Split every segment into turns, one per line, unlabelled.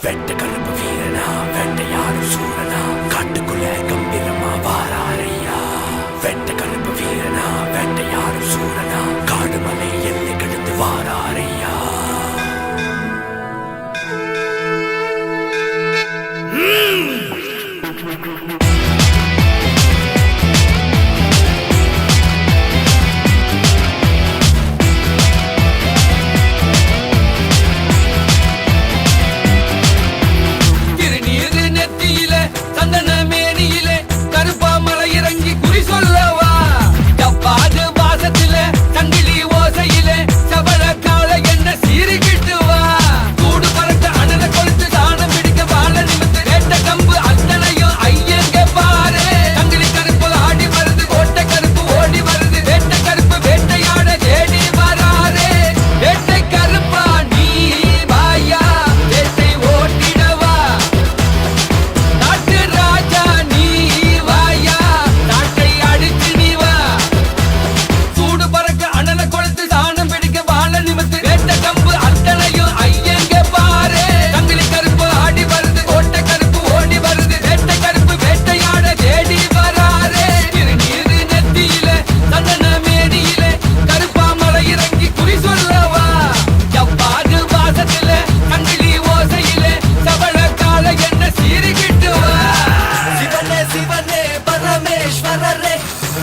வெட்ட கருப்பு வீரனா வேட்டையாடும் சூரனா காட்டுக்குள்ள கம்பீரமா வாராரையா. வெட்ட கருப்பு வீரனா வேட்டையாடும் சூரனா காடு மலை எல்லை கடந்து வாராரையா.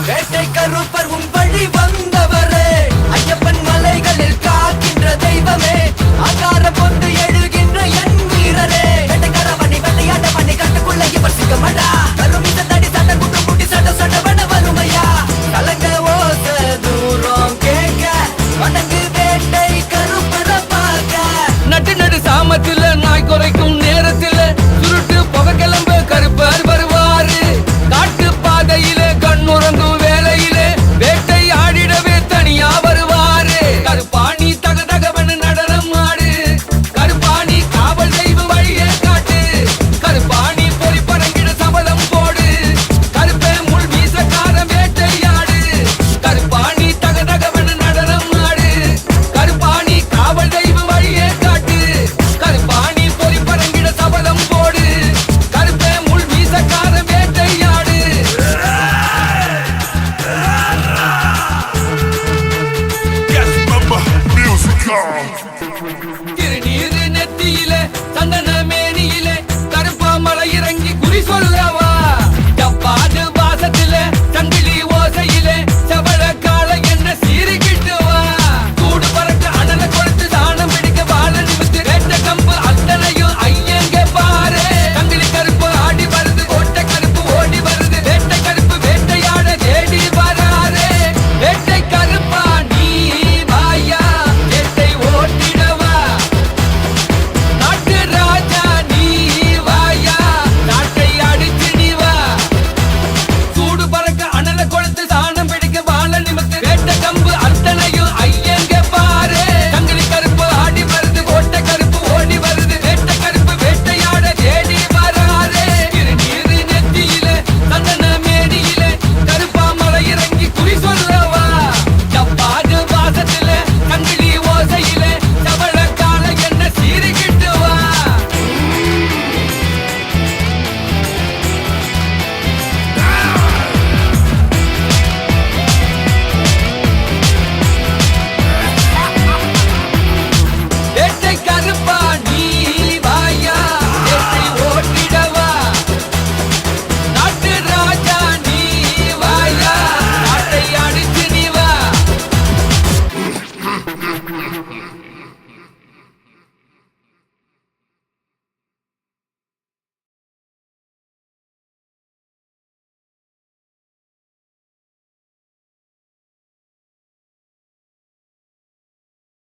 வேட்டை கருப்பர் உன் வழி வந்தவரே, ஐயப்பன் மலைகளில் காக்கின்ற தெய்வமே, ஆகார பொந்து எழுகின்ற என் வீரரே. வேட்டைக்கார பண்ணி வேட்டையாட பண்ணி கட்டுக்குள்ள இவர் சிக்கமடா, கருமித்த தடி சட்ட குட்டு குட்டி சட்ட சட்டவன வறுமையா, கலங்க ஓச தூரம் கேட்க வணங்கு வேட்டை கருப்பர பார்க்க.
நட்டு நடு சாமத்துல நாய் குறைக்கும் நேரத்துல சுருட்டு புகை கிளம்ப கருப்பர் வருவாரு. காட்டு பாதையில கண்ணுறங்கும் வேலையிலே வேட்டை ஆடிடவே தனியா வருவாரு. கருப்பாணி தக தகவன நடனம் ஆடு, கருப்பாணி காவல் தெய்வ வழியே காட்டு, கருப்பாணி பொறி பறங்கிட சபலம் போடு, கருப்பே முள் வீசக்கார வேட்டையாடு. கருப்பாணி தக தகவன நடனம் ஆடு, கருப்பாணி காவல் தெய்வ வழியே காட்டு, கருப்பாணி பொறி பறங்கிட சபலம் போடு, கருப்பே முள் வீசக்கார வேட்டையாடு.
Yes, mama, music on.